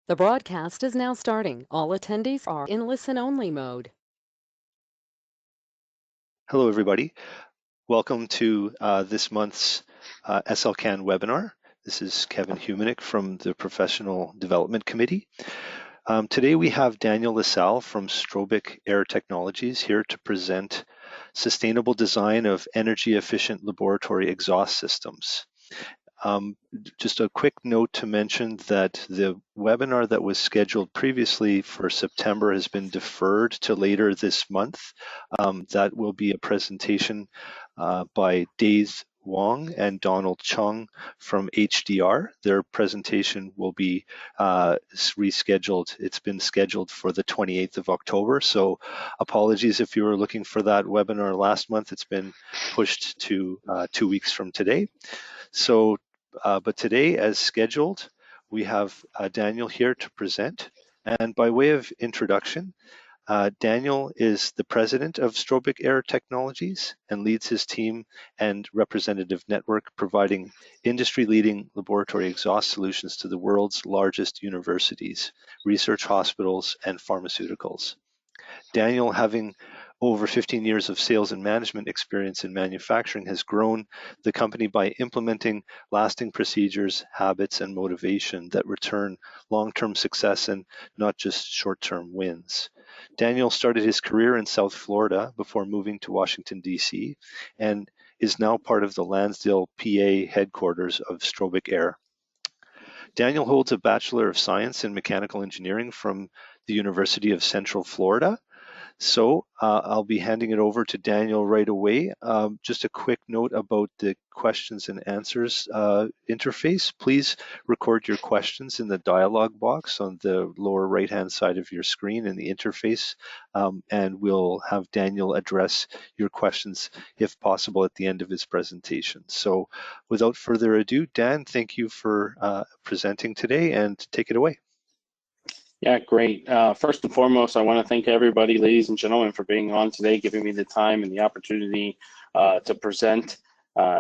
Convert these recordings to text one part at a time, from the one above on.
The broadcast is now starting. All attendees are in listen-only mode. Hello, everybody. Welcome to this month's SLCan webinar. This is Kevin Humanick from the Professional Development Committee. Today we have Daniel LaSalle from Strobic Air Technologies here to present sustainable design of energy-efficient laboratory exhaust systems. Just a quick note to mention that the webinar that was scheduled previously for September has been deferred to later this month. That will be a presentation by Daze Wong and Donald Chung from HDR. Their presentation will be rescheduled. It's been scheduled for the 28th of October, so apologies if you were looking for that webinar last month. It's been pushed to 2 weeks from today. But today, as scheduled, we have Daniel here to present. And by way of introduction, Daniel is the president of Strobic Air Technologies and leads his team and representative network providing industry-leading laboratory exhaust solutions to the world's largest universities, research hospitals, and pharmaceuticals. Daniel, having over 15 years of sales and management experience in manufacturing, has grown the company by implementing lasting procedures, habits, and motivation that return long-term success and not just short-term wins. Daniel started his career in South Florida before moving to Washington, D.C., and is now part of the Lansdale, PA headquarters of Strobic Air. Daniel holds a Bachelor of Science in Mechanical Engineering from the University of Central Florida. So I'll be handing it over to Daniel right away. Just a quick note about the questions and answers interface. Please record your questions in the dialog box on the lower right-hand side of your screen in the interface, and we'll have Daniel address your questions, if possible, at the end of his presentation. So without further ado, Dan, thank you for presenting today, and take it away. Yeah, great. First and foremost, I want to thank everybody, ladies and gentlemen, for being on today, giving me the time and the opportunity to present.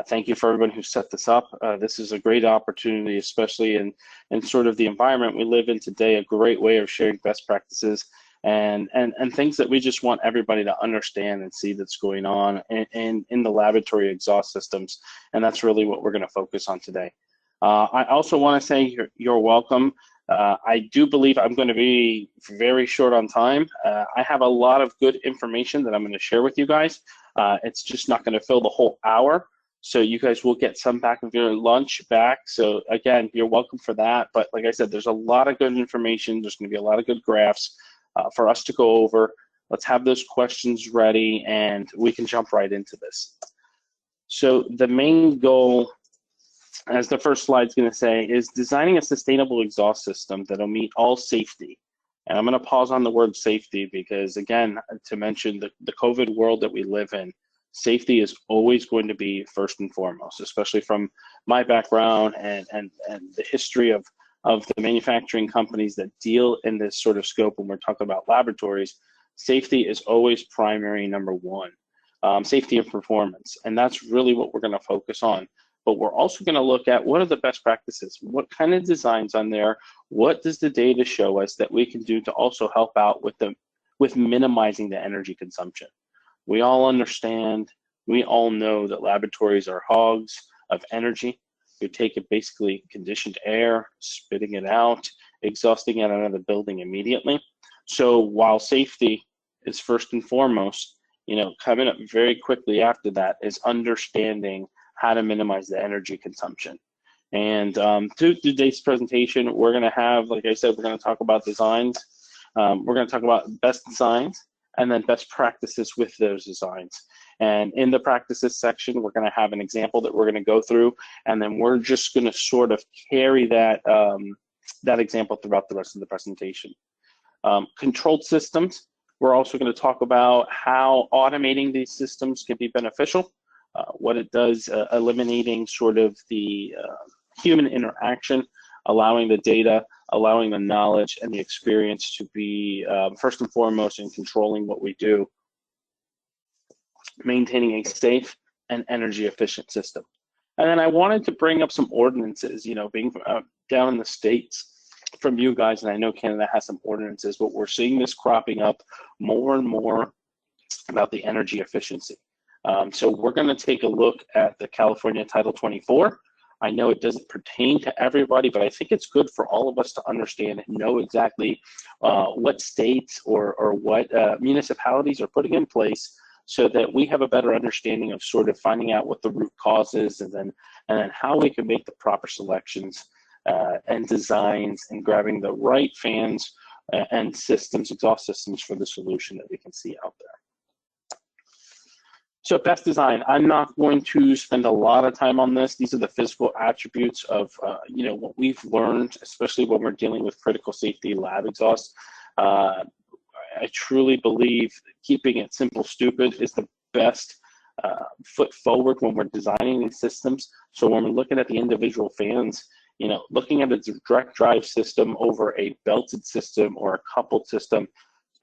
Thank you for everyone who set this up. This is a great opportunity, especially in sort of the environment we live in today, a great way of sharing best practices and things that we just want everybody to understand and see that's going on in the laboratory exhaust systems. And that's really what we're going to focus on today. I also want to say you're welcome. I do believe I'm going to be very short on time. I have a lot of good information that I'm going to share with you guys. It's just not going to fill the whole hour. So you guys will get some back of your lunch back. So again, you're welcome for that. But like I said, there's a lot of good information. There's going to be a lot of good graphs for us to go over. Let's have those questions ready and we can jump right into this. So the main goal, as the first slide is going to say, is designing a sustainable exhaust system that will meet all safety. And I'm going to pause on the word safety because, again, to mention the COVID world that we live in, safety is always going to be first and foremost, especially from my background and the history of the manufacturing companies that deal in this sort of scope when we're talking about laboratories. Safety is always primary number one, safety and performance. And that's really what we're going to focus on. But we're also going to look at what are the best practices, what kind of designs on there, what does the data show us that we can do to also help out with minimizing the energy consumption. We all understand, we all know that laboratories are hogs of energy. You're taking basically conditioned air, spitting it out, exhausting it out of the building immediately. So while safety is first and foremost, coming up very quickly after that is understanding how to minimize the energy consumption. And through today's presentation, we're going to have, like I said, we're going to talk about designs. We're going to talk about best designs and then best practices with those designs. And in the practices section, we're going to have an example that we're going to go through, and then we're just going to sort of carry that, that example throughout the rest of the presentation. Controlled systems, we're also going to talk about how automating these systems can be beneficial. What it does, eliminating sort of the human interaction, allowing the data, allowing the knowledge and the experience to be first and foremost in controlling what we do, maintaining a safe and energy efficient system. And then I wanted to bring up some ordinances, being down in the States, from you guys, and I know Canada has some ordinances, but we're seeing this cropping up more and more about the energy efficiency. So we're going to take a look at the California Title 24. I know it doesn't pertain to everybody, but I think it's good for all of us to understand and know exactly what states or what municipalities are putting in place, so that we have a better understanding of sort of finding out what the root cause is, and then how we can make the proper selections and designs, and grabbing the right fans and systems, exhaust systems, for the solution that we can see out there. So best design, I'm not going to spend a lot of time on this. These are the physical attributes of what we've learned, especially when we're dealing with critical safety lab exhaust. I truly believe keeping it simple, stupid is the best foot forward when we're designing these systems. So when we're looking at the individual fans, looking at a direct drive system over a belted system or a coupled system,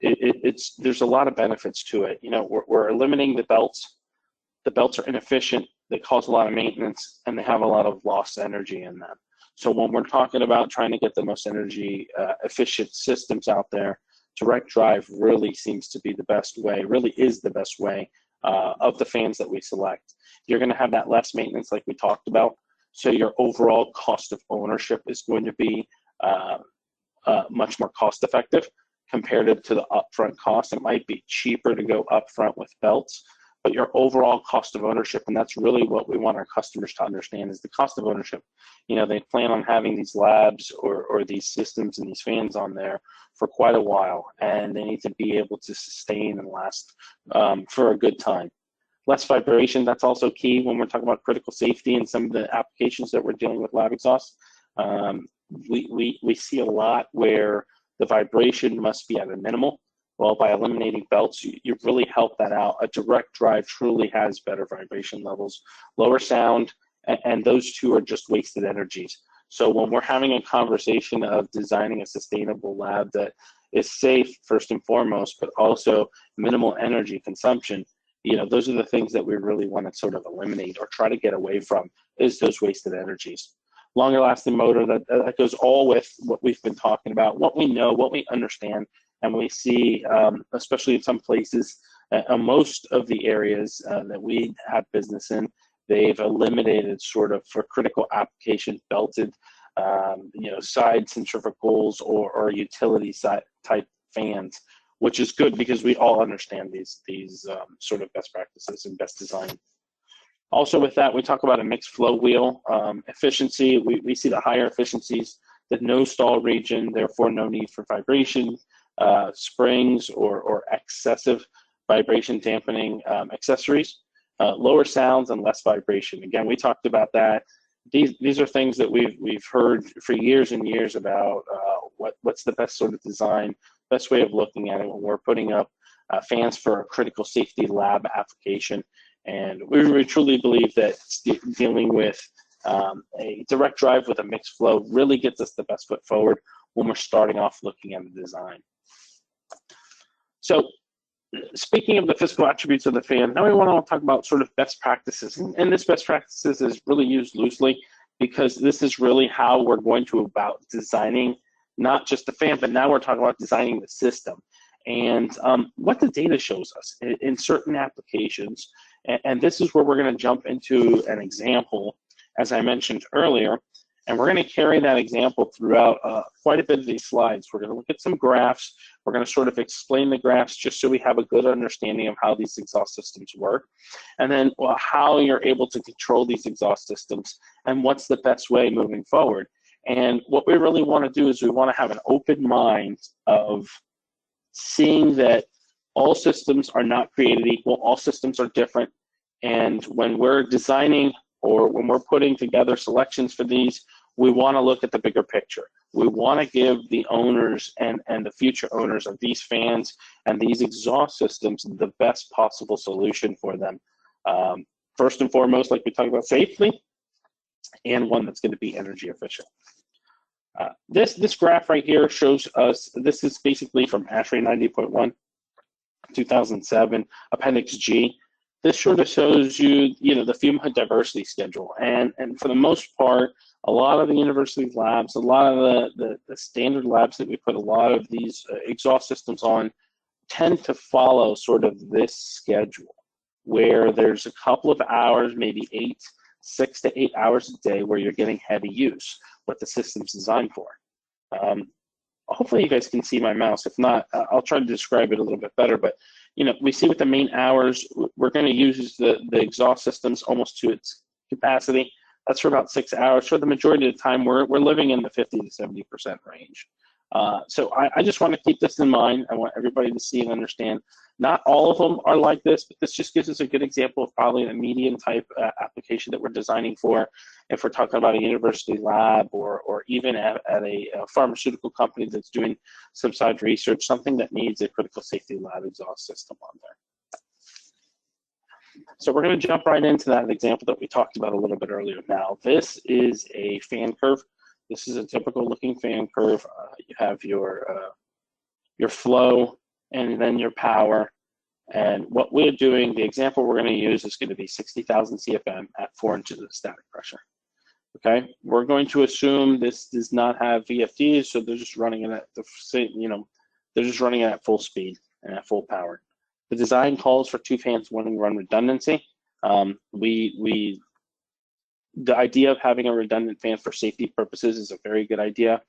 there's a lot of benefits to it. We're eliminating the belts. The belts are inefficient, they cause a lot of maintenance, and they have a lot of lost energy in them. So when we're talking about trying to get the most energy efficient systems out there, direct drive really seems to be the best way, really is the best way of the fans that we select. You're going to have that less maintenance like we talked about, so your overall cost of ownership is going to be much more cost effective compared to the upfront cost. It might be cheaper to go upfront with belts, but your overall cost of ownership, and that's really what we want our customers to understand, is the cost of ownership. They plan on having these labs or these systems and these fans on there for quite a while, and they need to be able to sustain and last for a good time. Less vibration, that's also key when we're talking about critical safety and some of the applications that we're dealing with lab exhaust. We see a lot where the vibration must be at a minimal. Well, by eliminating belts, you really help that out. A direct drive truly has better vibration levels, lower sound, and those two are just wasted energies. So when we're having a conversation of designing a sustainable lab that is safe first and foremost, but also minimal energy consumption, those are the things that we really want to sort of eliminate or try to get away from, is those wasted energies. Longer lasting motor, that goes all with what we've been talking about, what we know, what we understand. And we see, especially in some places, most of the areas that we have business in, they've eliminated sort of for critical application belted, side centrifugals or utility side type fans, which is good because we all understand these sort of best practices and best design. Also with that, we talk about a mixed flow wheel efficiency. We see the higher efficiencies, the no stall region, therefore no need for vibration, springs or excessive vibration dampening accessories, lower sounds and less vibration. Again, we talked about that. These are things that we've heard for years and years about what's the best sort of design, best way of looking at it when we're putting up fans for a critical safety lab application. And we truly believe that dealing with a direct drive with a mixed flow really gets us the best foot forward when we're starting off looking at the design. So speaking of the physical attributes of the fan, now we want to talk about sort of best practices. And this best practices is really used loosely because this is really how we're going to about designing not just the fan, but now we're talking about designing the system. And what the data shows us in certain applications, and this is where we're going to jump into an example, as I mentioned earlier, and we're going to carry that example throughout quite a bit of these slides. We're going to look at some graphs. We're going to sort of explain the graphs just so we have a good understanding of how these exhaust systems work, and then how you're able to control these exhaust systems and what's the best way moving forward. And what we really want to do is we want to have an open mind of seeing that all systems are not created equal, all systems are different, and when we're designing or when we're putting together selections for these, we want to look at the bigger picture. We want to give the owners and the future owners of these fans and these exhaust systems the best possible solution for them. First and foremost, like we talked about, safely, and one that's going to be energy efficient. This graph right here shows us, this is basically from ASHRAE 90.1, 2007, Appendix G. This sort of shows you, the fume hood diversity schedule. And for the most part, A lot of the university labs, a lot of the standard labs that we put a lot of these exhaust systems on tend to follow sort of this schedule, where there's a couple of hours, maybe 6 to 8 hours a day where you're getting heavy use, what the system's designed for. Hopefully you guys can see my mouse. If not, I'll try to describe it a little bit better. But we see with the main hours, we're going to use the exhaust systems almost to its capacity. That's for about 6 hours. For the majority of the time, we're living in the 50 to 70% range. So I just want to keep this in mind. I want everybody to see and understand. Not all of them are like this, but this just gives us a good example of probably a medium type application that we're designing for. If we're talking about a university lab or even at a pharmaceutical company that's doing some side research, something that needs a critical safety lab exhaust system on there. So we're going to jump right into that example that we talked about a little bit earlier. Now, this is a fan curve. This is a typical looking fan curve. You have your flow and then your power. And what we're doing, the example we're going to use is going to be 60,000 CFM at 4 inches of static pressure. Okay, we're going to assume this does not have VFDs, so they're just running it at they're just running it at full speed and at full power. The design calls for 2 fans, 1 run redundancy. The idea of having a redundant fan for safety purposes is a very good idea.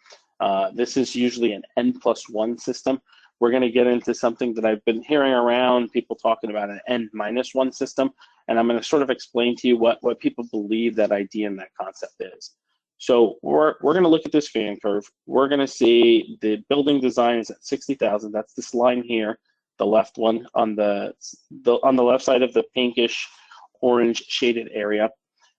This is usually an N+1 system. We're going to get into something that I've been hearing around, people talking about an N-1 system, and I'm going to sort of explain to you what people believe that idea and that concept is. So we're going to look at this fan curve. We're going to see the building design is at 60,000. That's this line here, the left one on the left side of the pinkish orange shaded area.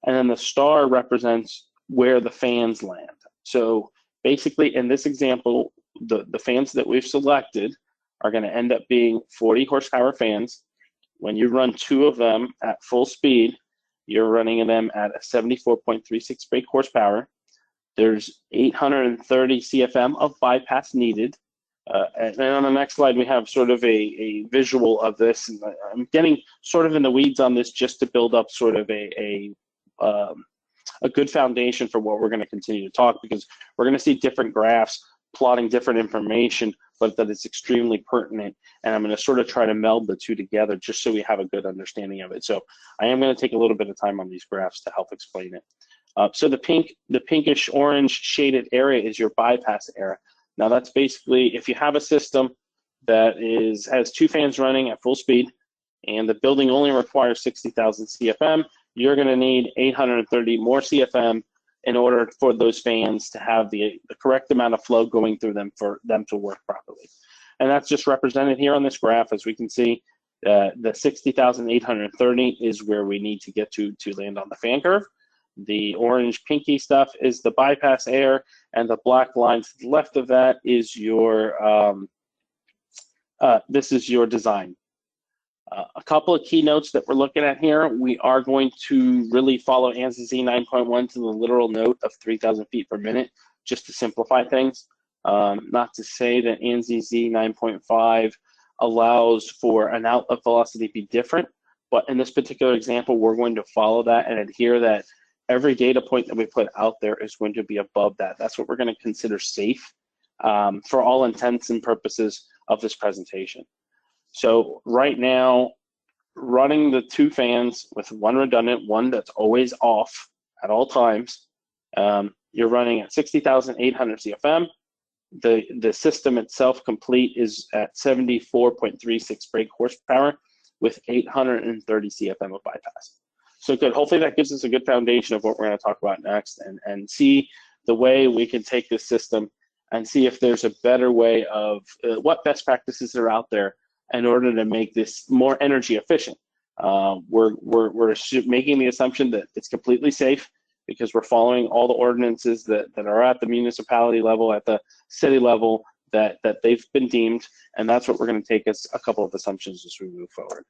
And then the star represents where the fans land. So basically in this example, the fans that we've selected are going to end up being 40 horsepower fans. When you run 2 of them at full speed, you're running them at a 74.36 brake horsepower. There's 830 CFM of bypass needed. And then on the next slide, we have sort of a visual of this. And I'm getting sort of in the weeds on this just to build up sort of a good foundation for what we're going to continue to talk, because we're going to see different graphs plotting different information, but that it's extremely pertinent. And I'm going to sort of try to meld the two together just so we have a good understanding of it. So I am going to take a little bit of time on these graphs to help explain it. So the pinkish orange shaded area is your bypass area. Now that's basically if you have a system that has 2 fans running at full speed and the building only requires 60,000 CFM, you're going to need 830 more CFM in order for those fans to have the correct amount of flow going through them for them to work properly. And that's just represented here on this graph. As we can see, the 60,830 is where we need to get to land on the fan curve. The orange pinky stuff is the bypass air, and the black line to the left of that is your this is your design. A couple of keynotes that we're looking at here. We are going to really follow ANSI Z 9.1 to the literal note of 3,000 feet per minute, just to simplify things. Not to say that ANSI Z 9.5 allows for an outlet velocity to be different, but in this particular example, we're going to follow that and adhere that every data point that we put out there is going to be above that. That's what we're going to consider safe for all intents and purposes of this presentation. So right now, running the 2 fans with 1 redundant, 1 that's always off at all times, you're running at 60,800 CFM. The system itself complete is at 74.36 brake horsepower with 830 CFM of bypass. So good. Hopefully that gives us a good foundation of what we're going to talk about next, and see the way we can take this system and see if there's a better way of what best practices are out there in order to make this more energy efficient. We're making the assumption that it's completely safe because we're following all the ordinances that are at the municipality level, at the city level, that they've been deemed, and that's what we're going to take as a couple of assumptions as we move forward.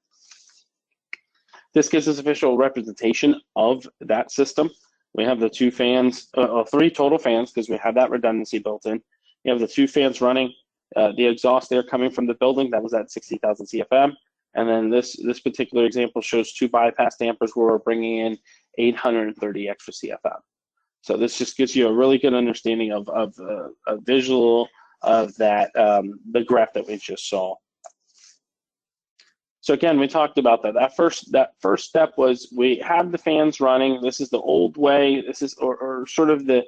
This gives us official representation of that system. We have the 2 fans, 3 total fans, because we have that redundancy built in. You have the 2 fans running, the exhaust air coming from the building, that was at 60,000 CFM. And then this particular example shows 2 bypass dampers where we're bringing in 830 extra CFM. So this just gives you a really good understanding of a visual of that, the graph that we just saw. So again, we talked about that. That first step was we have the fans running. This is the old way. This is or sort of the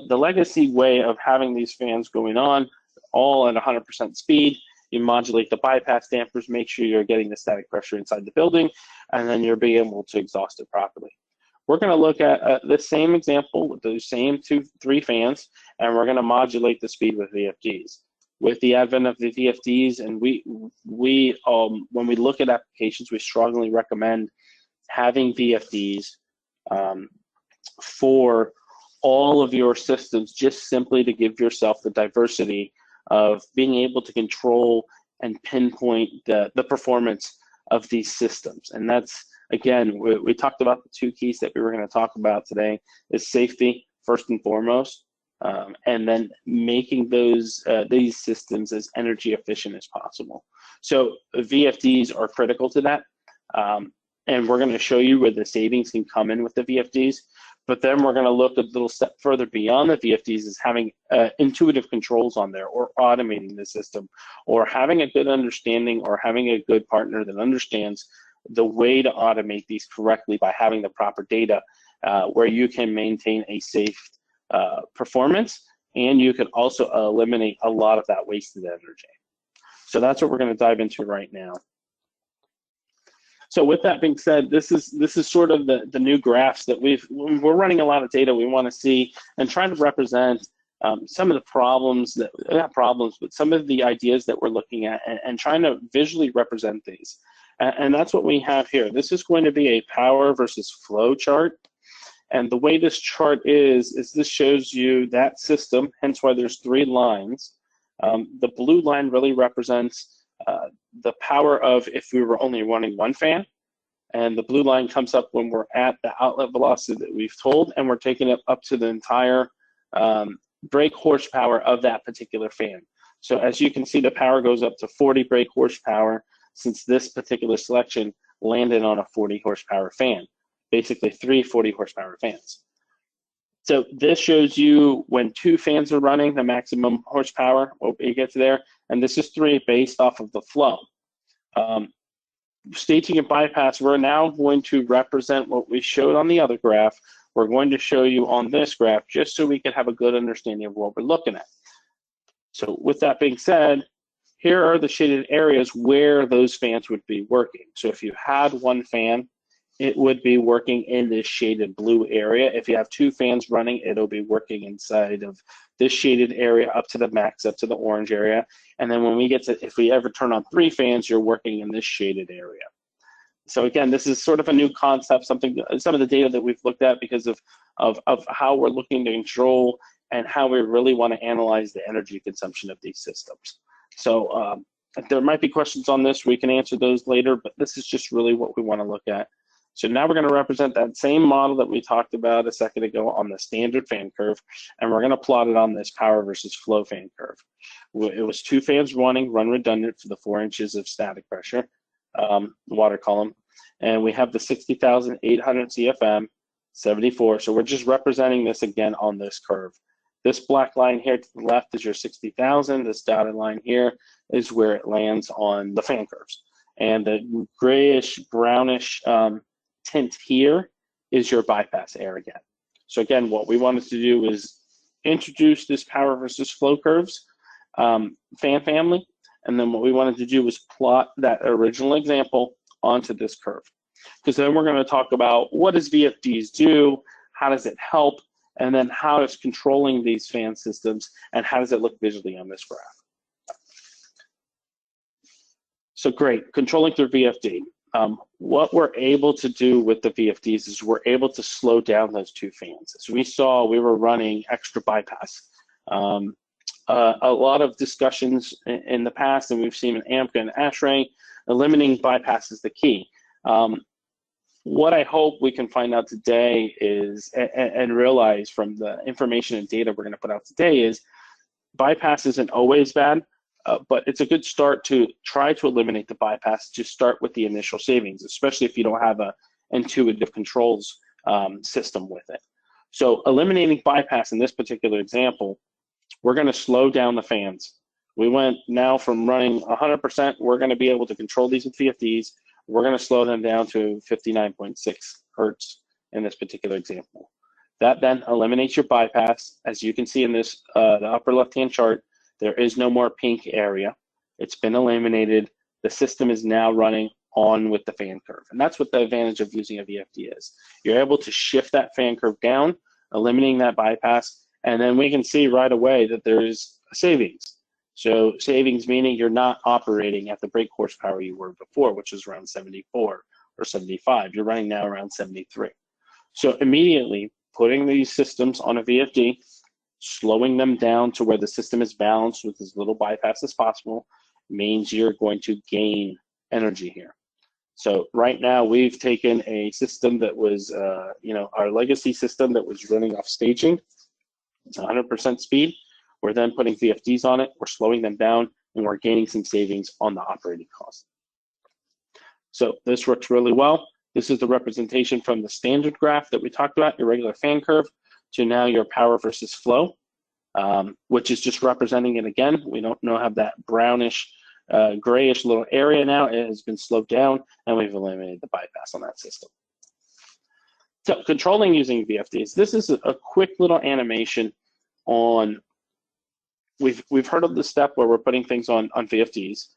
legacy way of having these fans going on, all at 100% speed. You modulate the bypass dampers, make sure you're getting the static pressure inside the building, and then you're being able to exhaust it properly. We're going to look at the same example with the same 3 fans, and we're going to modulate the speed with VFDs. With the advent of the VFDs, and when we look at applications, we strongly recommend having VFDs for all of your systems, just simply to give yourself the diversity of being able to control and pinpoint the performance of these systems. And that's, again, we talked about the 2 keys that we were going to talk about today, is safety first and foremost, and then making these systems as energy efficient as possible. So VFDs are critical to that, and we're going to show you where the savings can come in with the VFDs. But then we're going to look a little step further beyond the VFDs, is having intuitive controls on there, or automating the system, or having a good understanding, or having a good partner that understands the way to automate these correctly by having the proper data, where you can maintain a safe performance, and you can also eliminate a lot of that wasted energy. So that's what we're going to dive into right now. So with that being said, this is sort of the new graphs that we're running a lot of data we want to see and trying to represent some of the problems not problems, but some of the ideas that we're looking at, and trying to visually represent these. And that's what we have here. This is going to be a power versus flow chart. And the way this chart is this shows you that system, hence why there's 3 lines. The blue line really represents the power of if we were only running 1 fan, and the blue line comes up when we're at the outlet velocity that we've told, and we're taking it up to the entire brake horsepower of that particular fan. So as you can see, the power goes up to 40 brake horsepower, since this particular selection landed on a 40 horsepower fan, basically 3 40 horsepower fans. So this shows you when 2 fans are running, the maximum horsepower, what it gets there, and this is 3 based off of the flow. Staging and bypass, we're now going to represent what we showed on the other graph. We're going to show you on this graph, just so we can have a good understanding of what we're looking at. So with that being said, here are the shaded areas where those fans would be working. So if you had 1 fan, it would be working in this shaded blue area. If you have 2 fans running, it'll be working inside of this shaded area up to the max, up to the orange area. And then when we get to, if we ever turn on 3 fans, you're working in this shaded area. So again, this is sort of a new concept, some of the data that we've looked at because of how we're looking to control and how we really want to analyze the energy consumption of these systems. So if there might be questions on this, we can answer those later, but this is just really what we want to look at. So now we're going to represent that same model that we talked about a second ago on the standard fan curve, and we're going to plot it on this power versus flow fan curve. It was 2 fans running, run redundant for the 4 inches of static pressure, water column, and we have the 60,800 CFM, 74. So we're just representing this again on this curve. This black line here to the left is your 60,000. This dotted line here is where it lands on the fan curves. And the grayish, brownish tint here is your bypass air again. So again, what we wanted to do is introduce this power versus flow curves fan family. And then what we wanted to do was plot that original example onto this curve. Because then we're going to talk about what does VFDs do, how does it help, and then how it's controlling these fan systems, and how does it look visually on this graph. So great, controlling through VFD. What we're able to do with the VFDs is we're able to slow down those 2 fans. As we saw, we were running extra bypass. A lot of discussions in the past, and we've seen in AMCA and ASHRAE, eliminating bypass is the key. What I hope we can find out today is, and realize from the information and data we're going to put out today, is bypass isn't always bad, but it's a good start to try to eliminate the bypass to start with the initial savings, especially if you don't have a intuitive controls system with it. So eliminating bypass in this particular example, we're going to slow down the fans. We went now from running 100%, we're going to be able to control these with VFDs. We're going to slow them down to 59.6 hertz in this particular example. That then eliminates your bypass. As you can see in this, the upper left-hand chart, there is no more pink area. It's been eliminated. The system is now running on with the fan curve. And that's what the advantage of using a VFD is. You're able to shift that fan curve down, eliminating that bypass, and then we can see right away that there is a savings. So savings meaning you're not operating at the brake horsepower you were before, which is around 74 or 75. You're running now around 73. So immediately putting these systems on a VFD, slowing them down to where the system is balanced with as little bypass as possible, means you're going to gain energy here. So right now we've taken a system that was, our legacy system that was running off staging, 100% speed. We're then putting VFDs on it, we're slowing them down, and we're gaining some savings on the operating cost. So this works really well. This is the representation from the standard graph that we talked about, your regular fan curve, to now your power versus flow, which is just representing it again. We don't have that brownish, grayish little area now. It has been slowed down, and we've eliminated the bypass on that system. So controlling using VFDs. This is a quick little animation on, we've heard of the step where we're putting things on VFDs,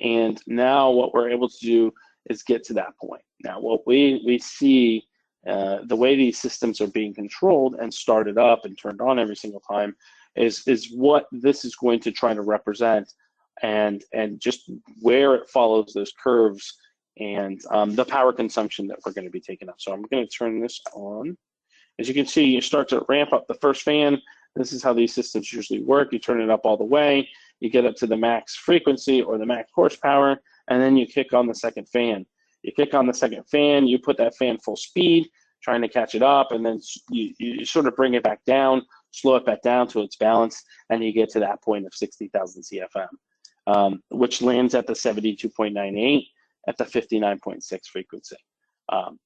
and now what we're able to do is get to that point. Now what we see, the way these systems are being controlled and started up and turned on every single time is what this is going to try to represent, and just where it follows those curves and the power consumption that we're going to be taking up. So I'm going to turn this on. As you can see, you start to ramp up the first fan. This is how these systems usually work. You turn it up all the way, you get up to the max frequency or the max horsepower, and then you kick on the second fan. You kick on the second fan, you put that fan full speed, trying to catch it up, and then you sort of bring it back down, slow it back down to its balance, and you get to that point of 60,000 CFM, which lands at the 72.98 at the 59.6 frequency.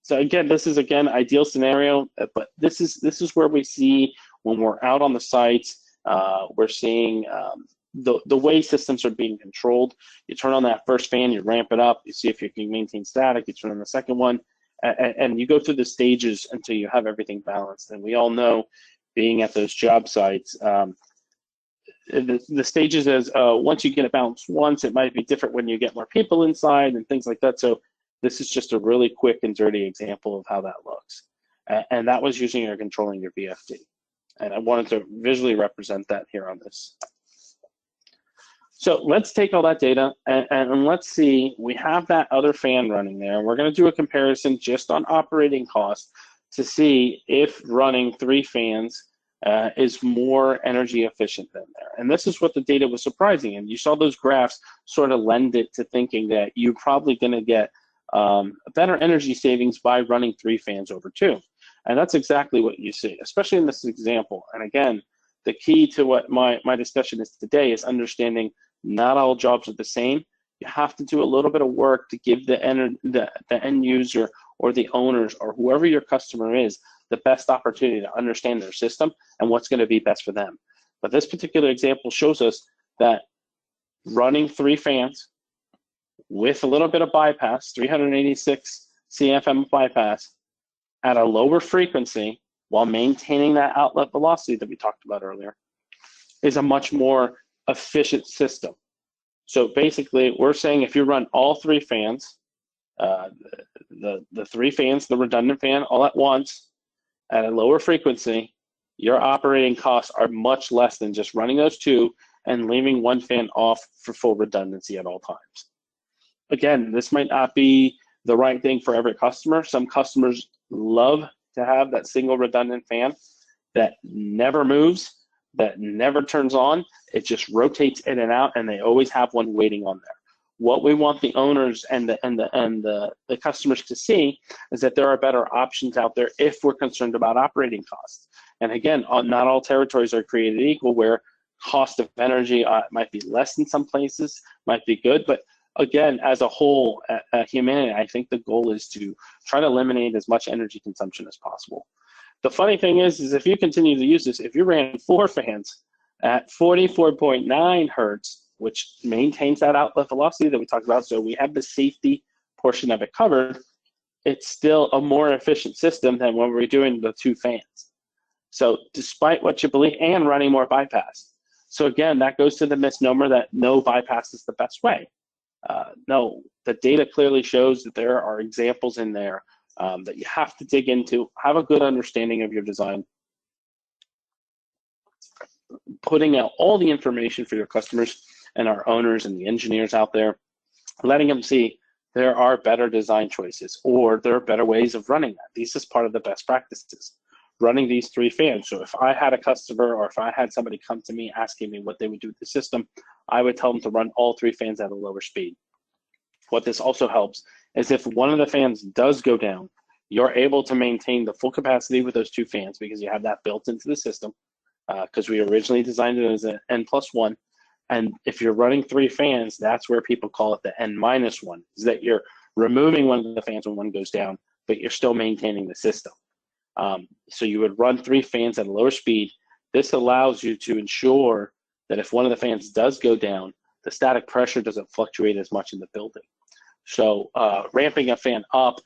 So again, this is ideal scenario, but this is where we see when we're out on the sites, we're seeing the way systems are being controlled. You turn on that first fan, you ramp it up, you see if you can maintain static, you turn on the second one, and you go through the stages until you have everything balanced. And we all know, being at those job sites, the stages is once you get it balanced once, it might be different when you get more people inside and things like that. So this is just a really quick and dirty example of how that looks. And that was using or controlling your VFD. And I wanted to visually represent that here on this. So let's take all that data and let's see, we have that other fan running there. We're going to do a comparison just on operating costs to see if running 3 fans is more energy efficient than there. And this is what the data was surprising. And you saw those graphs sort of lend it to thinking that you're probably going to get better energy savings by running 3 fans over 2. And that's exactly what you see, especially in this example. And again, the key to what my discussion is today is understanding not all jobs are the same. You have to do a little bit of work to give the end user or the owners or whoever your customer is the best opportunity to understand their system and what's going to be best for them. But this particular example shows us that running 3 fans with a little bit of bypass, 386 CFM bypass, at a lower frequency while maintaining that outlet velocity that we talked about earlier is a much more efficient system. So basically, we're saying if you run all 3 fans, the 3 fans, the redundant fan, all at once at a lower frequency, your operating costs are much less than just running those 2 and leaving 1 fan off for full redundancy at all times. Again, this might not be the right thing for every customer. Some customers love to have that single redundant fan that never moves, that never turns on. It just rotates in and out, and they always have one waiting on there. What we want the owners and the customers to see is that there are better options out there if we're concerned about operating costs. And again, not all territories are created equal, where cost of energy might be less in some places, might be good, but again, as a whole, humanity, I think the goal is to try to eliminate as much energy consumption as possible. The funny thing is if you continue to use this, if you ran 4 fans at 44.9 hertz, which maintains that outlet velocity that we talked about, so we have the safety portion of it covered, it's still a more efficient system than when we're doing the 2 fans. So despite what you believe, and running more bypass. So again, that goes to the misnomer that no bypass is the best way. No, the data clearly shows that there are examples in there that you have to dig into, have a good understanding of your design, putting out all the information for your customers and our owners and the engineers out there, letting them see there are better design choices or there are better ways of running that. This is part of the best practices, running these 3 fans. So if I had a customer or if I had somebody come to me asking me what they would do with the system, I would tell them to run all 3 fans at a lower speed. What this also helps is if one of the fans does go down, you're able to maintain the full capacity with those 2 fans because you have that built into the system because we originally designed it as an N+1. And if you're running 3 fans, that's where people call it the N-1, is that you're removing one of the fans when one goes down, but you're still maintaining the system. So you would run 3 fans at a lower speed. This allows you to ensure that if one of the fans does go down, the static pressure doesn't fluctuate as much in the building. So ramping a fan up,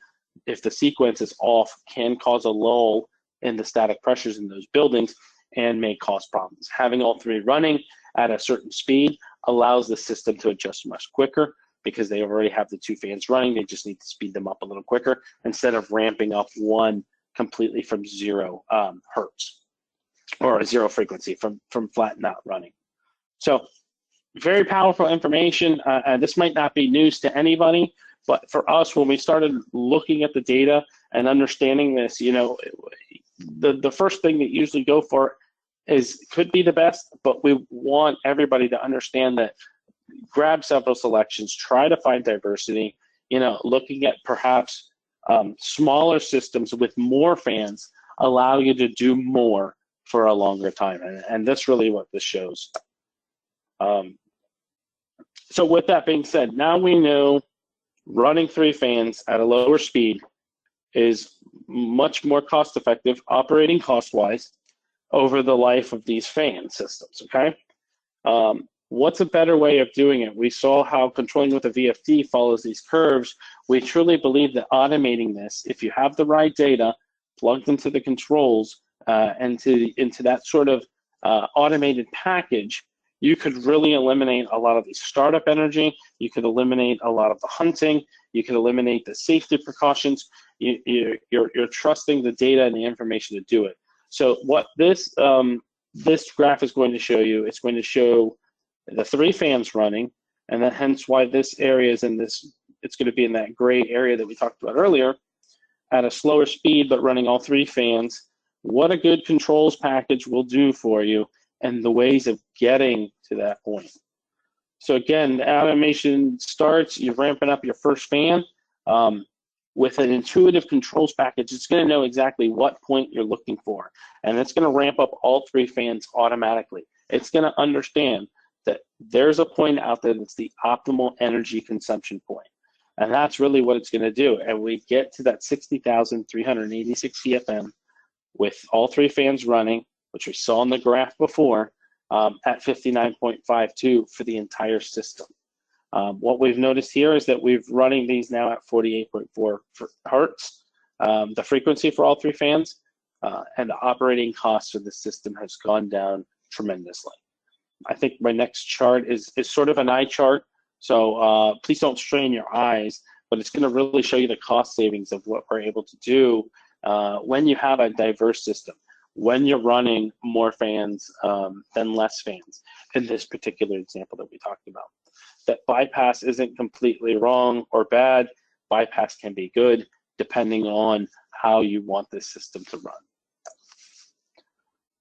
if the sequence is off, can cause a lull in the static pressures in those buildings and may cause problems. Having all 3 running at a certain speed allows the system to adjust much quicker because they already have the 2 fans running. They just need to speed them up a little quicker instead of ramping up one completely from 0 hertz or 0 frequency from flat not running. So very powerful information. This might not be news to anybody, but for us, when we started looking at the data and understanding this, the first thing that you usually go for could be the best, but we want everybody to understand that grab several selections, try to find diversity, looking at perhaps smaller systems with more fans allow you to do more for a longer time. And that's really what this shows. So with that being said, now we know running 3 fans at a lower speed is much more cost effective, operating cost-wise, over the life of these fan systems, okay? What's a better way of doing it? We saw how controlling with a VFD follows these curves. We truly believe that automating this, if you have the right data plugged into the controls into that sort of automated package, you could really eliminate a lot of the startup energy. You could eliminate a lot of the hunting. You could eliminate the safety precautions. You're trusting the data and the information to do it. So what this graph is going to show you, it's going to show the 3 fans running, and then hence why this area is in this, it's going to be in that gray area that we talked about earlier, at a slower speed, but running all 3 fans. What a good controls package will do for you and the ways of getting to that point. So again, the automation starts, you're ramping up your first fan. With an intuitive controls package, it's going to know exactly what point you're looking for. And it's going to ramp up all 3 fans automatically. It's going to understand that there's a point out there that's the optimal energy consumption point. And that's really what it's going to do. And we get to that 60,386 CFM with all 3 fans running, which we saw in the graph before, at 59.52 for the entire system. What we've noticed here is that we're running these now at 48.4 hertz, the frequency for all 3 fans, and the operating cost of the system has gone down tremendously. I think my next chart is sort of an eye chart, so please don't strain your eyes, but it's going to really show you the cost savings of what we're able to do when you have a diverse system, when you're running more fans than less fans in this particular example that we talked about. That bypass isn't completely wrong or bad. Bypass can be good depending on how you want this system to run.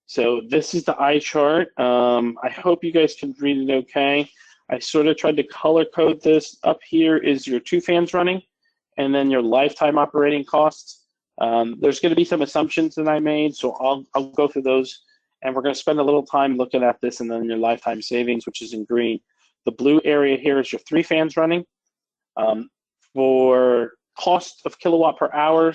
So this is the eye chart. I hope you guys can read it okay. I sort of tried to color code this. Up here is your 2 fans running, and then your lifetime operating costs. There's going to be some assumptions that I made, so I'll go through those, and we're going to spend a little time looking at this, and then your lifetime savings, which is in green. The blue area here is your 3 fans running. For cost of kilowatt per hour,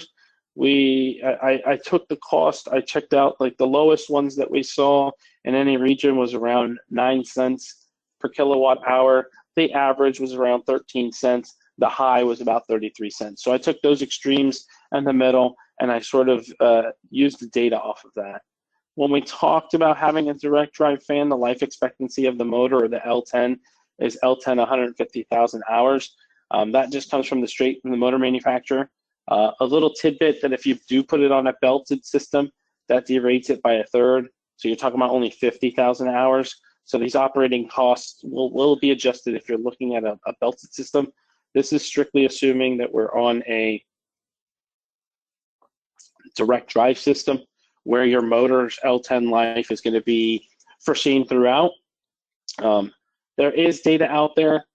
I took the cost, I checked out like the lowest ones that we saw in any region was around 9 cents per kilowatt hour. The average was around 13 cents. The high was about 33 cents. So I took those extremes in the middle and I sort of used the data off of that. When we talked about having a direct drive fan, the life expectancy of the motor, or the L10, is L10 150,000 hours. That just comes from the motor manufacturer. A little tidbit that if you do put it on a belted system, that derates it by a third. So you're talking about only 50,000 hours. So these operating costs will be adjusted if you're looking at a belted system. This is strictly assuming that we're on a direct drive system where your motor's L10 life is going to be foreseen throughout. There is data out there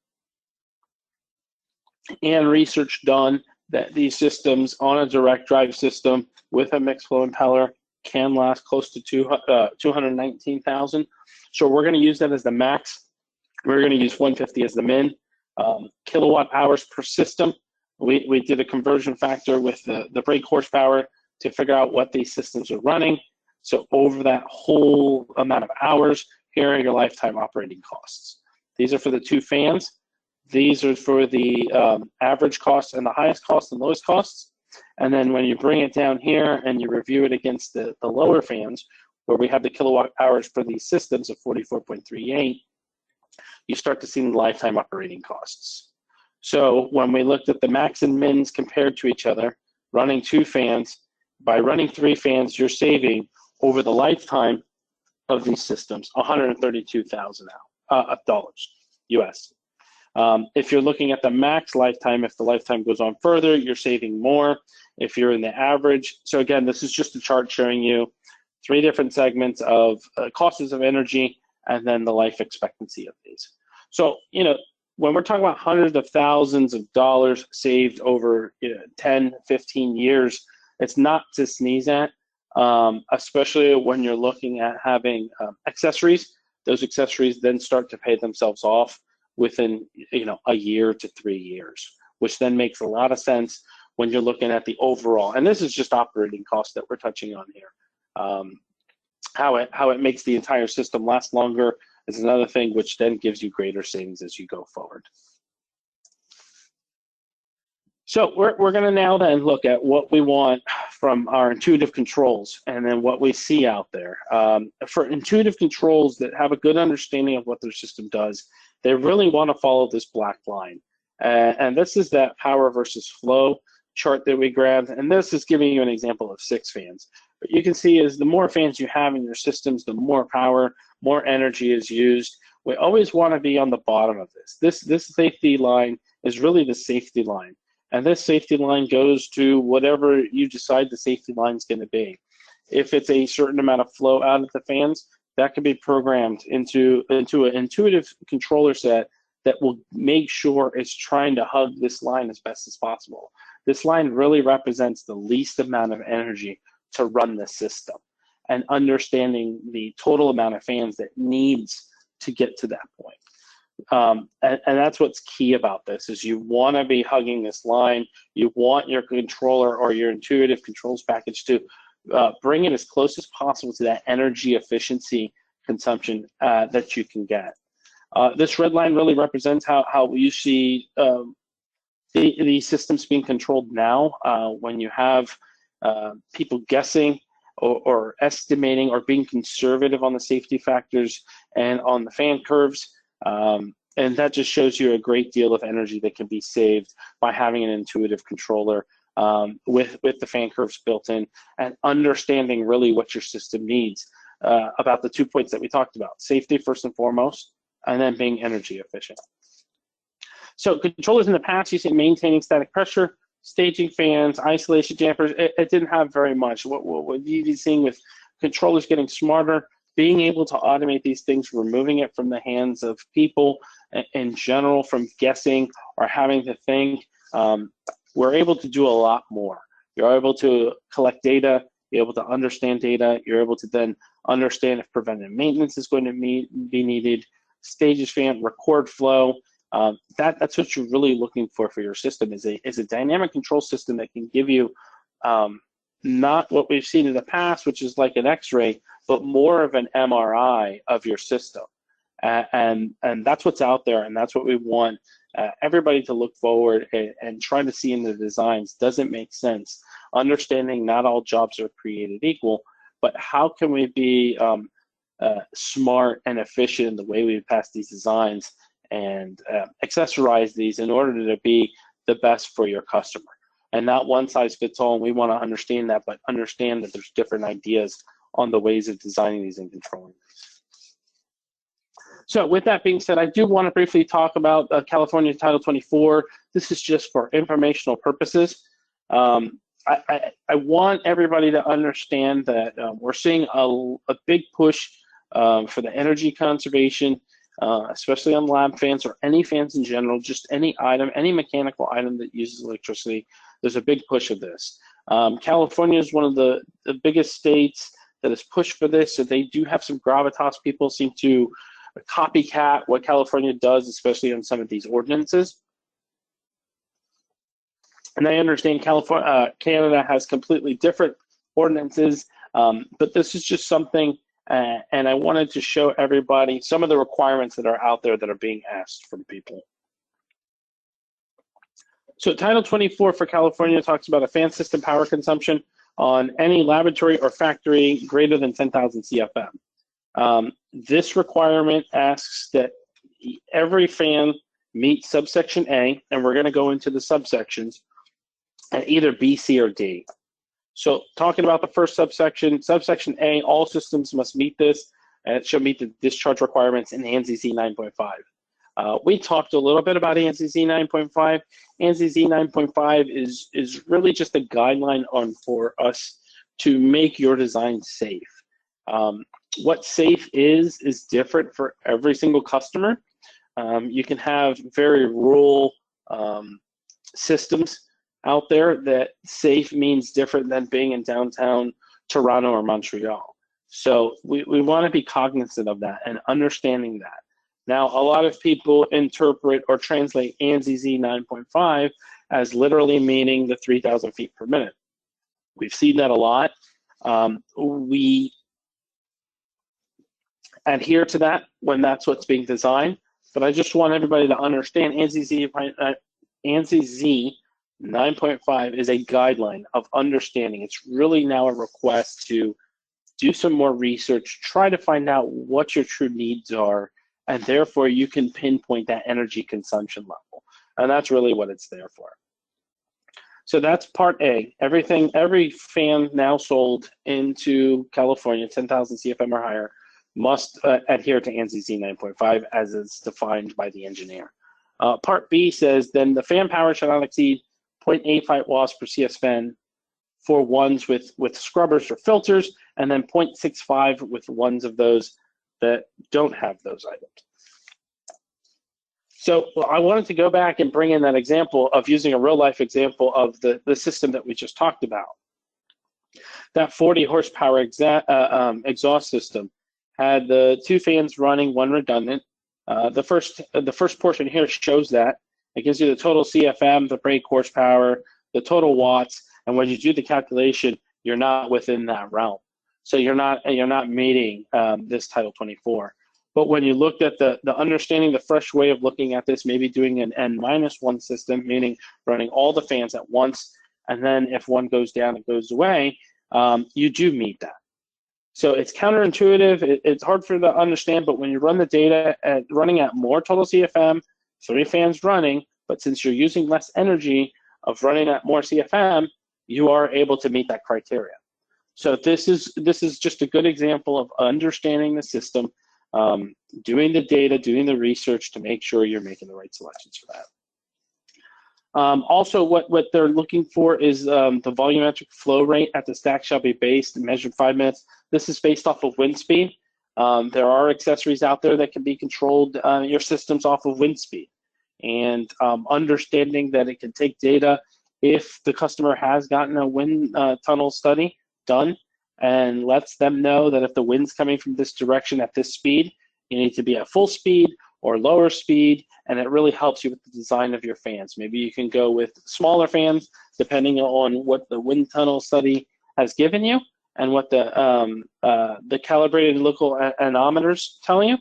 and research done that these systems on a direct drive system with a mixed flow impeller can last close to 219,000. So we're going to use that as the max. We're going to use 150 as the min. Kilowatt hours per system. We did a conversion factor with the brake horsepower to figure out what these systems are running. So over that whole amount of hours, here are your lifetime operating costs. These are for the 2 fans. These are for the average costs and the highest costs and lowest costs. And then when you bring it down here and you review it against the lower fans, where we have the kilowatt hours for these systems of 44.38, you start to see the lifetime operating costs. So when we looked at the max and mins compared to each other, running 2 fans, by running 3 fans, you're saving over the lifetime of these systems $132,000 US. If you're looking at the max lifetime, if the lifetime goes on further, you're saving more. If you're in the average, so again, this is just a chart showing you 3 different segments of costs of energy and then the life expectancy of these. So, you know, when we're talking about hundreds of thousands of dollars saved over 10, 15 years, it's not to sneeze at, especially when you're looking at having accessories. Those accessories then start to pay themselves off within a year to 3 years, which then makes a lot of sense when you're looking at the overall. And this is just operating costs that we're touching on here. How it makes the entire system last longer is another thing, which then gives you greater savings as you go forward. So we're going to now then look at what we want from our intuitive controls and then what we see out there. For intuitive controls that have a good understanding of what their system does, they really want to follow this black line. And this is that power versus flow chart that we grabbed. And this is giving you an example of 6 fans. But you can see is the more fans you have in your systems, the more power, more energy is used. We always want to be on the bottom of this. This safety line is really the safety line. And this safety line goes to whatever you decide the safety line is going to be. If it's a certain amount of flow out of the fans, that can be programmed into an intuitive controller set that will make sure it's trying to hug this line as best as possible. This line really represents the least amount of energy to run the system, and understanding the total amount of fans that needs to get to that point. And that's what's key about this is you want to be hugging this line. You want your controller or your intuitive controls package to bring it as close as possible to that energy efficiency consumption that you can get. This red line really represents how you see the systems being controlled now. When you have people guessing or estimating or being conservative on the safety factors and on the fan curves. And that just shows you a great deal of energy that can be saved by having an intuitive controller with the fan curves built in and understanding really what your system needs about the 2 points that we talked about, safety first and foremost, and then being energy efficient. So controllers in the past used to maintaining static pressure, staging fans, isolation dampers. It didn't have very much. What you'd be seeing with controllers getting smarter, being able to automate these things, removing it from the hands of people in general from guessing or having to think, we're able to do a lot more. You're able to collect data, you're able to understand data, you're able to then understand if preventive maintenance is going to be needed, stages fan, record flow. That's what you're really looking for your system is a dynamic control system that can give you not what we've seen in the past, which is like an X-ray, but more of an MRI of your system. And that's what's out there, and that's what we want everybody to look forward and try to see in the designs. Does it make sense? Understanding not all jobs are created equal, but how can we be smart and efficient in the way we pass these designs and accessorize these in order to be the best for your customer. And not one size fits all, and we want to understand that, but understand that there's different ideas on the ways of designing these and controlling these. So with that being said, I do want to briefly talk about California Title 24. This is just for informational purposes. I want everybody to understand that we're seeing a big push for the energy conservation, especially on lab fans or any fans in general, just any item, any mechanical item that uses electricity. There's a big push of this. California is one of the biggest states that has pushed for this, so they do have some gravitas. People seem to copycat what California does, especially on some of these ordinances. And I understand Canada has completely different ordinances, but this is just something, and I wanted to show everybody some of the requirements that are out there that are being asked from people. So Title 24 for California talks about a fan system power consumption on any laboratory or factory greater than 10,000 CFM. This requirement asks that every fan meet subsection A, and we're going to go into the subsections, at either B, C, or D. So talking about the first subsection, subsection A, all systems must meet this, and it should meet the discharge requirements in ANSI Z 9.5. We talked a little bit about ANSI Z 9.5. ANSI Z 9.5 is really just a guideline for us to make your design safe. What safe is different for every single customer. You can have very rural systems out there that safe means different than being in downtown Toronto or Montreal. So we want to be cognizant of that and understanding that. Now, a lot of people interpret or translate ANSI Z 9.5 as literally meaning the 3,000 feet per minute. We've seen that a lot. We adhere to that when that's what's being designed, but I just want everybody to understand ANSI Z 9.5 is a guideline of understanding. It's really now a request to do some more research, try to find out what your true needs are, and therefore you can pinpoint that energy consumption level. And that's really what it's there for. So that's part A. Every fan now sold into California, 10,000 CFM or higher, must adhere to ANSI Z 9.5 as is defined by the engineer. Part B says, then the fan power shall not exceed 0.85 watts per CFM for ones with scrubbers or filters, and then 0.65 with ones of those that don't have those items. So I wanted to go back and bring in that example of using a real life example of the system that we just talked about. That 40 horsepower exhaust system had the two fans running, one redundant. The first portion here shows that. It gives you the total CFM, the brake horsepower, the total watts, and when you do the calculation, you're not within that realm. So you're not meeting this Title 24. But when you looked at the understanding, the fresh way of looking at this, maybe doing an N-1 system, meaning running all the fans at once, and then if one goes down, it goes away, you do meet that. So it's counterintuitive. It's hard for you to understand, but when you run the data running at more total CFM, 3 fans running, but since you're using less energy of running at more CFM, you are able to meet that criteria. So this is just a good example of understanding the system, doing the data, doing the research to make sure you're making the right selections for that. Also, what they're looking for is the volumetric flow rate at the stack shall be based and measured 5 minutes. This is based off of wind speed. There are accessories out there that can be controlled your systems off of wind speed. And understanding that it can take data if the customer has gotten a wind tunnel study done and lets them know that if the wind's coming from this direction at this speed, you need to be at full speed or lower speed, and it really helps you with the design of your fans. Maybe you can go with smaller fans depending on what the wind tunnel study has given you and what the calibrated local anemometers tell you,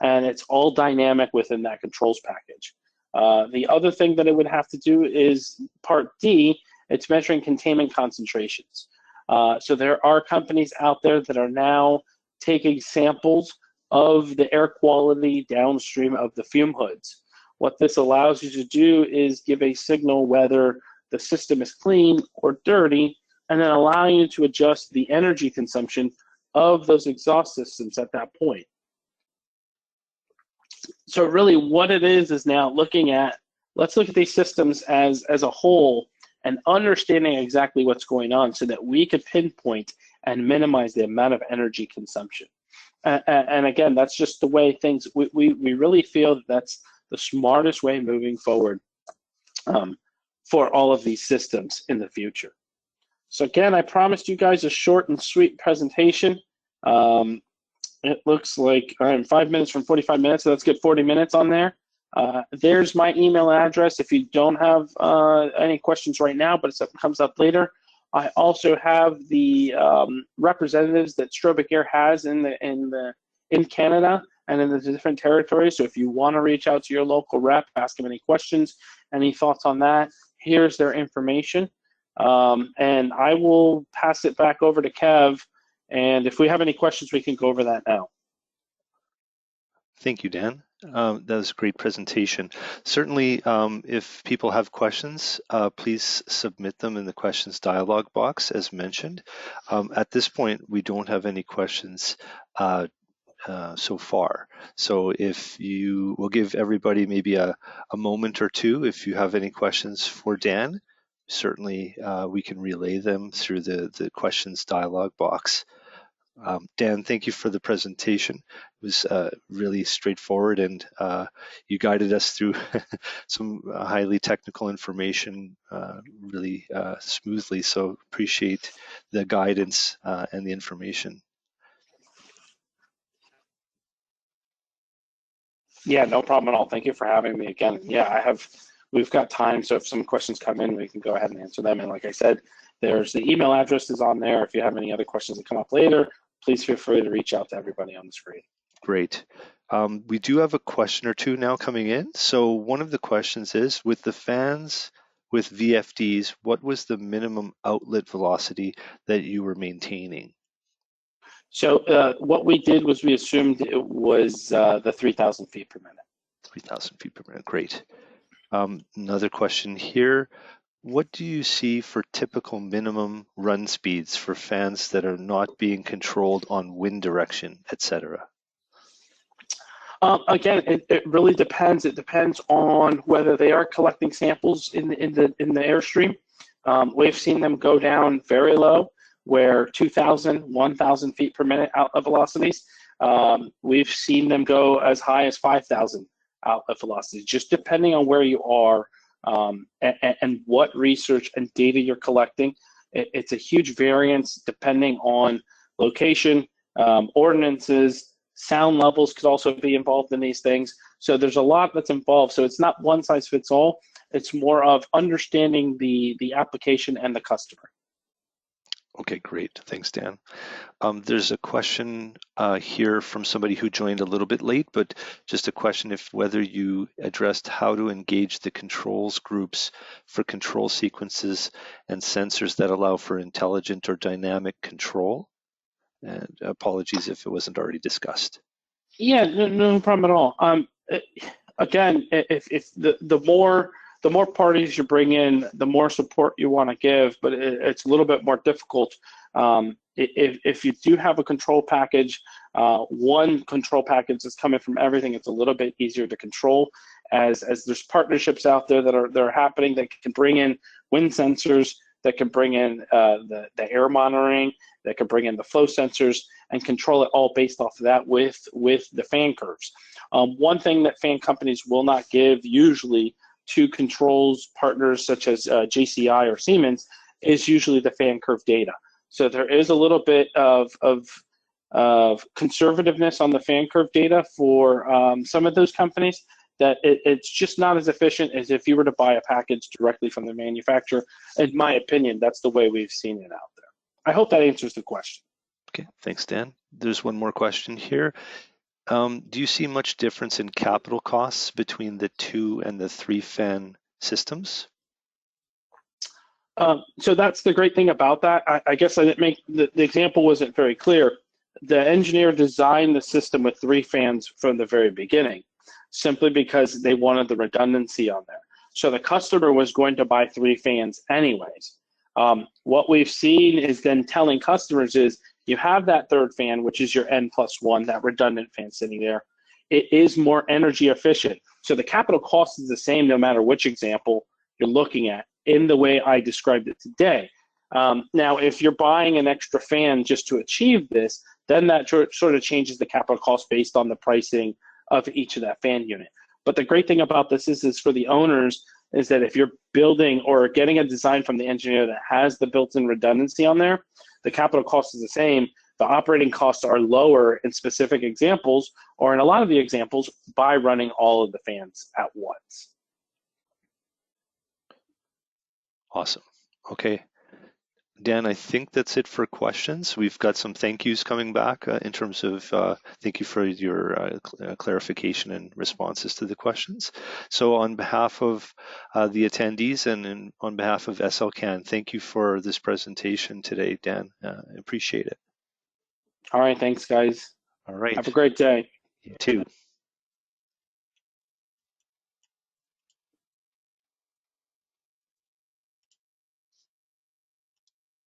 and it's all dynamic within that controls package. The other thing that it would have to do is part D, it's measuring contaminant concentrations. So there are companies out there that are now taking samples of the air quality downstream of the fume hoods. What this allows you to do is give a signal whether the system is clean or dirty, and then allow you to adjust the energy consumption of those exhaust systems at that point. So really what it is now looking at, let's look at these systems as a whole and understanding exactly what's going on so that we could pinpoint and minimize the amount of energy consumption. And again, that's just the way things, we really feel that that's the smartest way moving forward for all of these systems in the future. So again, I promised you guys a short and sweet presentation. It looks like I'm 5 minutes from 45 minutes, so let's get 40 minutes on there. There's my email address if you don't have any questions right now, but if something comes up later. I also have the representatives that Strobic Air has in Canada and in the different territories. So if you want to reach out to your local rep, ask them any questions, any thoughts on that, here's their information. And I will pass it back over to Kev. And if we have any questions, we can go over that now. Thank you, Dan. That was a great presentation. Certainly, if people have questions, please submit them in the questions dialog box as mentioned. At this point, we don't have any questions so far. So if you will give everybody maybe a moment or two, if you have any questions for Dan, certainly we can relay them through the questions dialog box. Dan, thank you for the presentation. It was really straightforward, and you guided us through some highly technical information really smoothly. So appreciate the guidance and the information. Yeah, no problem at all. Thank you for having me again. Yeah, we've got time, so if some questions come in, we can go ahead and answer them. And like I said, there's the email address is on there. If you have any other questions that come up later, please feel free to reach out to everybody on the screen. Great. We do have a question or two now coming in. So one of the questions is, with the fans with VFDs, what was the minimum outlet velocity that you were maintaining? So what we did was we assumed it was the 3,000 feet per minute. 3,000 feet per minute, great. Another question here. What do you see for typical minimum run speeds for fans that are not being controlled on wind direction, etc.? Again, it really depends. It depends on whether they are collecting samples in the airstream. We've seen them go down very low, where 2,000, 1,000 feet per minute outlet velocities. We've seen them go as high as 5,000 outlet velocities, just depending on where you are. And what research and data you're collecting. It's a huge variance depending on location, ordinances, sound levels could also be involved in these things. So there's a lot that's involved. So it's not one size fits all. It's more of understanding the application and the customer. Okay, great. Thanks, Dan. There's a question here from somebody who joined a little bit late, but just a question if whether you addressed how to engage the controls groups for control sequences and sensors that allow for intelligent or dynamic control. And apologies if it wasn't already discussed. Yeah, no problem at all. Again, if the more parties you bring in, the more support you want to give, but it's a little bit more difficult. If you do have a control package, one control package is coming from everything, it's a little bit easier to control as there's partnerships out there that are happening that can bring in wind sensors, that can bring in the air monitoring, that can bring in the flow sensors and control it all based off of that with the fan curves. One thing that fan companies will not give usually to controls partners such as JCI or Siemens is usually the fan curve data. So there is a little bit of conservativeness on the fan curve data for some of those companies, that it's just not as efficient as if you were to buy a package directly from the manufacturer. In my opinion, that's the way we've seen it out there. I hope that answers the question. Okay, thanks, Dan. There's one more question here. Do you see much difference in capital costs between the 2 and the 3 fan systems? So that's the great thing about that. I guess I didn't make the example wasn't very clear. The engineer designed the system with 3 fans from the very beginning, simply because they wanted the redundancy on there. So the customer was going to buy 3 fans anyways. What we've seen is then telling customers is you have that 3rd fan, which is your N+1, that redundant fan sitting there. It is more energy efficient. So the capital cost is the same no matter which example you're looking at, in the way I described it today. Now, if you're buying an extra fan just to achieve this, then that sort of changes the capital cost based on the pricing of each of that fan unit. But the great thing about this is for the owners is that if you're building or getting a design from the engineer that has the built-in redundancy on there, the capital cost is the same. The operating costs are lower in specific examples, or in a lot of the examples, by running all of the fans at once. Awesome. Okay. Dan, I think that's it for questions. We've got some thank yous coming back in terms of thank you for your clarification and responses to the questions. So on behalf of the attendees and on behalf of SLCan, thank you for this presentation today, Dan. I appreciate it. All right, thanks, guys. All right. Have a great day. You too.